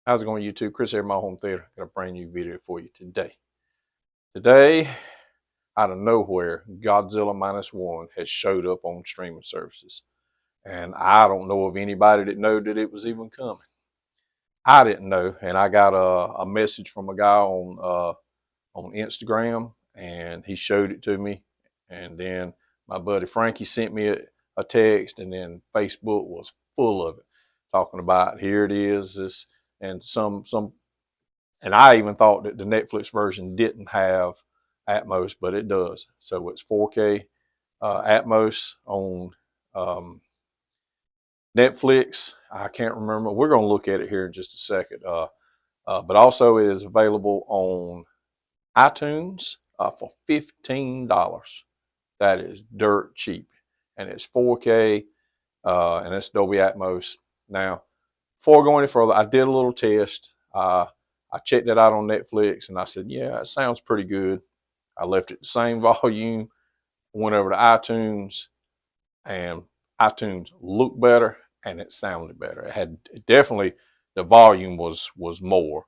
How's it going, YouTube? Chris here, My Home Theater. Got a brand new video for you today. Today, out of nowhere, Godzilla -1 has showed up on streaming services. And I don't know of anybody that knew that it was even coming. I didn't know, and I got a message from a guy on Instagram, and he showed it to me. And then my buddy Frankie sent me a text, and then Facebook was full of it, talking about here it is, this, and and I even thought that the Netflix version didn't have Atmos, but it does. So it's 4K Atmos on Netflix. I can't remember. We're going to look at it here in just a second. But also it is available on iTunes for $15. That is dirt cheap. And it's 4K and it's Dolby Atmos. Now, before going any further, I did a little test. I checked it out on Netflix and I said, yeah, it sounds pretty good. I left it the same volume, went over to iTunes, and iTunes looked better and it sounded better. It definitely, the volume was more.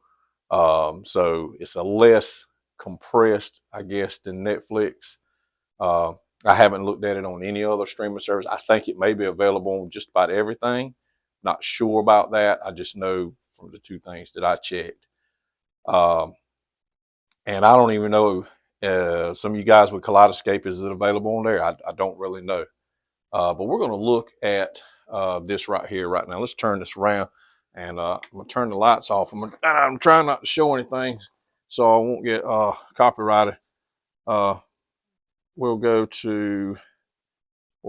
So it's a less compressed, I guess, than Netflix. I haven't looked at it on any other streaming service. I think it may be available on just about everything. Not sure about that. I just know from the two things that I checked. And I don't even know, some of you guys with Kaleidoscape, is it available on there? I don't really know. But we're going to look at this right here right now. Let's turn this around, and I'm going to turn the lights off. I'm trying not to show anything so I won't get copyrighted. We'll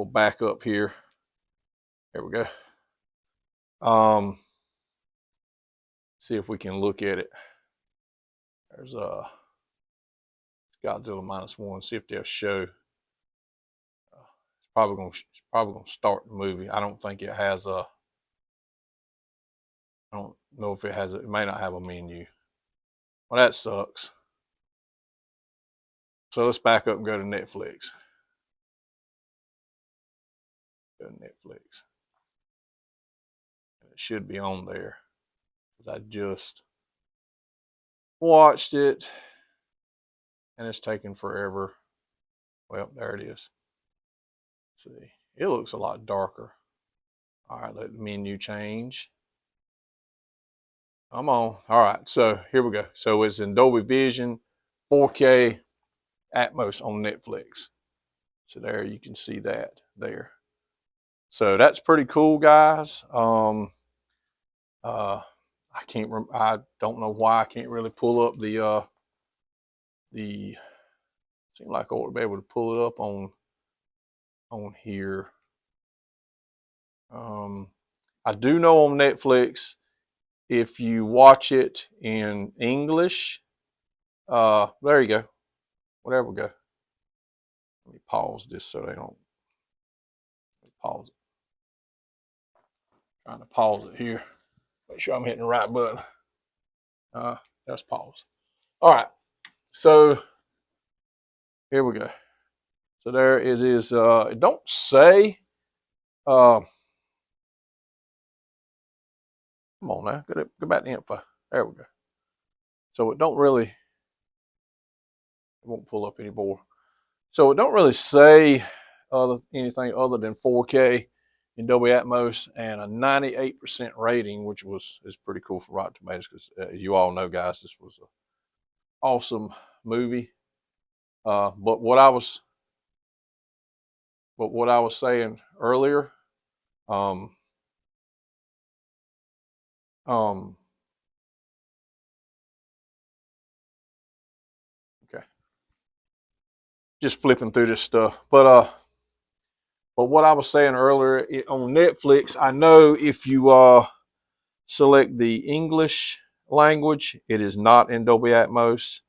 back up here. There we go. See if we can look at it. There's Godzilla -1. See if they'll show. It's probably gonna start the movie. I don't think it has a. I don't know if it has. It may not have a menu. Well, that sucks. So let's back up and go to Netflix. Go to Netflix. It should be on there because I just watched it and it's taking forever. Well, there it is. Let's see, it looks a lot darker. All right, let the menu change. I'm on. All right, so here we go. So it's in Dolby Vision, 4K Atmos on Netflix. So there you can see that there. So that's pretty cool, guys. I don't know why I can't really pull up the seems like I ought to be able to pull it up on here. I do know on Netflix, if you watch it in English, there you go. Whatever we go. Let me pause this so they don't. Pause it. Trying to pause it here. Make sure I'm hitting the right button. Just pause. All right. So here we go. So there it is. It don't say. Come on now. Go back to info. There we go. So it don't really. It won't pull up anymore. So it don't really say anything other than 4K in Dolby Atmos and a 98% rating, which is pretty cool for Rotten Tomatoes because you all know, guys, this was an awesome movie. But what I was saying earlier, okay, just flipping through this stuff, but what I was saying earlier, on Netflix, I know if you select the English language, it is not in Dolby Atmos.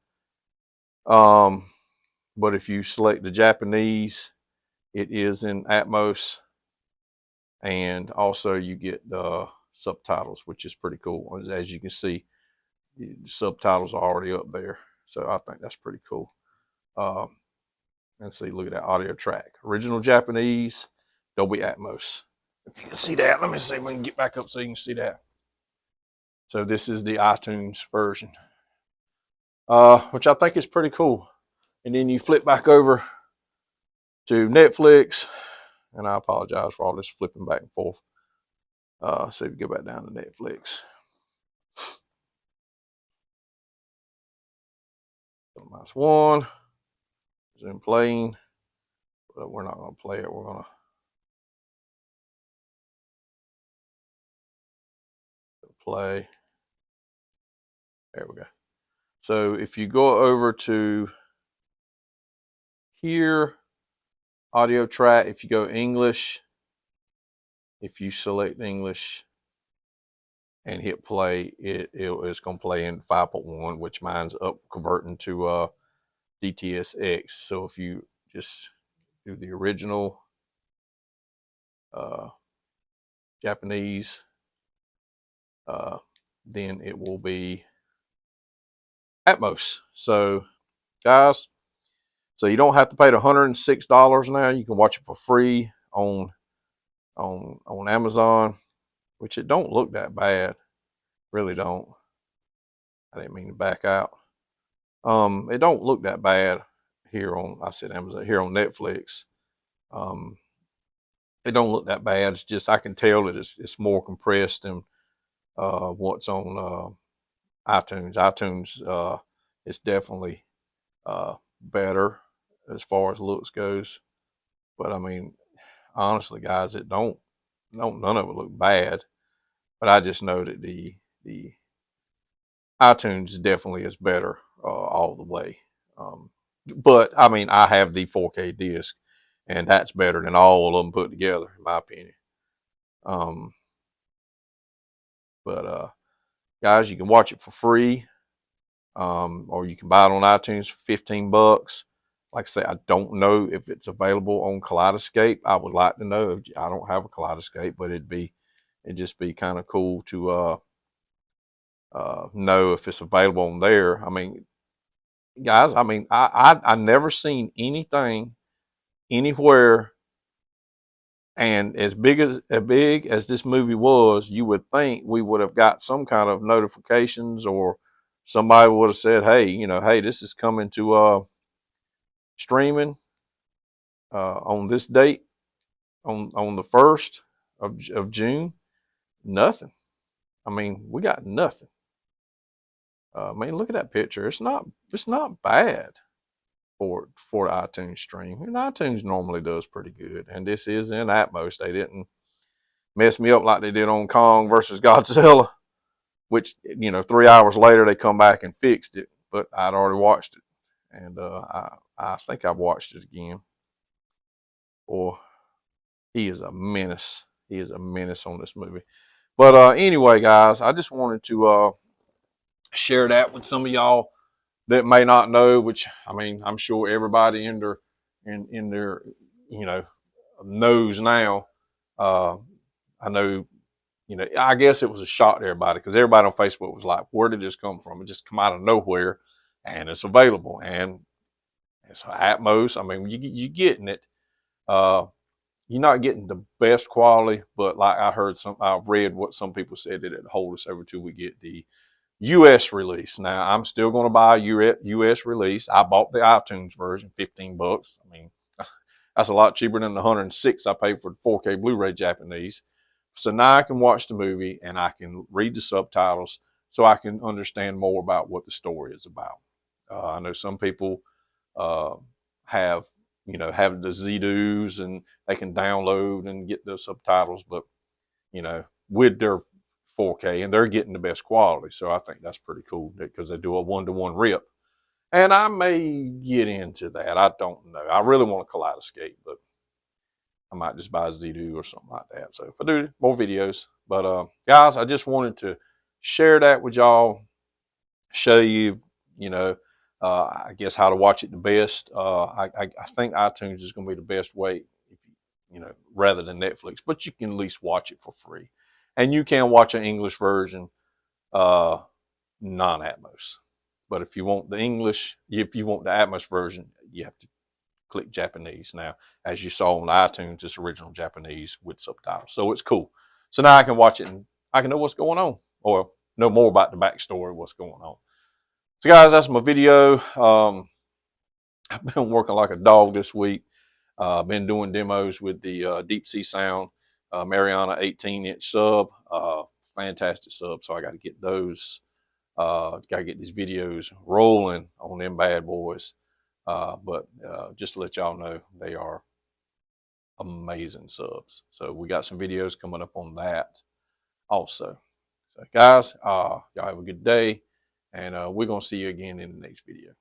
But if you select the Japanese, it is in Atmos. And also you get the subtitles, which is pretty cool. As you can see, the subtitles are already up there. So I think that's pretty cool. And see, look at that audio track. Original Japanese, Dolby Atmos. If you can see that, let me see if we can get back up so you can see that. So this is the iTunes version, which I think is pretty cool. And then you flip back over to Netflix, and I apologize for all this flipping back and forth. So if you go back down to Netflix. Minus one is in playing, but we're not going to play it. We're going to play. There we go. So if you go over to here, audio track, if you go English, if you select English and hit play, it's going to play in 5.1, which mine's up converting to DTSX. So if you just do the original Japanese, then it will be Atmos. So guys, so you don't have to pay the $106 now. You can watch it for free on Amazon, which it don't look that bad. Really don't. I didn't mean to back out. It don't look that bad here on, I said Amazon, here on Netflix. It don't look that bad. It's just, I can tell that it's more compressed than what's on iTunes. iTunes is definitely better as far as looks goes. But I mean, honestly, guys, none of it look bad. But I just know that the iTunes definitely is better all the way. But I mean, I have the 4K disc, and that's better than all of them put together, in my opinion. Guys, you can watch it for free, or you can buy it on iTunes for $15. Like I say, I don't know if it's available on Kaleidoscape. I would like to know. I don't have a Kaleidoscape, but it'd just be kind of cool to know if it's available on there. I mean, guys, I mean, I never seen anything anywhere, and as big as this movie was, you would think we would have got some kind of notifications, or somebody would have said, hey, hey, this is coming to streaming on this date, on the 1st of June. Nothing. I mean, we got nothing. I mean, look at that picture. It's not bad for the iTunes stream. And iTunes normally does pretty good. And this is in Atmos. They didn't mess me up like they did on Kong versus Godzilla, which, 3 hours later they come back and fixed it. But I'd already watched it. And I think I've watched it again. Boy, he is a menace. He is a menace on this movie. But anyway, guys, I just wanted to share that with some of y'all that may not know, which, I mean, I'm sure everybody in their knows now. I know, I guess it was a shock to everybody, because everybody on Facebook was like, where did this come from? It just come out of nowhere, and it's available, and it's Atmos. I mean, you getting it. You're not getting the best quality, but like I read what some people said, that it hold us over till we get the US release. Now, I'm still going to buy a US release. I bought the iTunes version, $15. I mean, that's a lot cheaper than the $106 I paid for the 4K Blu-ray Japanese. So now I can watch the movie, and I can read the subtitles, so I can understand more about what the story is about. I know some people have the ZDoos, and they can download and get the subtitles, but with their 4K, and they're getting the best quality. So I think that's pretty cool, because they do a 1-to-1 rip. And I may get into that. I don't know. I really want a Kaleidoscape, but I might just buy a ZDoo or something like that. So if I do more videos. But guys, I just wanted to share that with y'all, show you, I guess how to watch it the best. I think iTunes is going to be the best way, rather than Netflix. But you can at least watch it for free. And you can watch an English version, non-Atmos. But if you want the Atmos version, you have to click Japanese. Now, as you saw on iTunes, it's original Japanese with subtitles. So it's cool. So now I can watch it, and I can know what's going on. Or know more about the backstory of what's going on. So guys, that's my video. I've been working like a dog this week. I've been doing demos with the Deep Sea Sound MARIANA 18-inch sub. Fantastic sub. So I got to get those. Got to get these videos rolling on them bad boys. But just to let y'all know, they are amazing subs. So we got some videos coming up on that also. So guys, y'all have a good day, and we're going to see you again in the next video.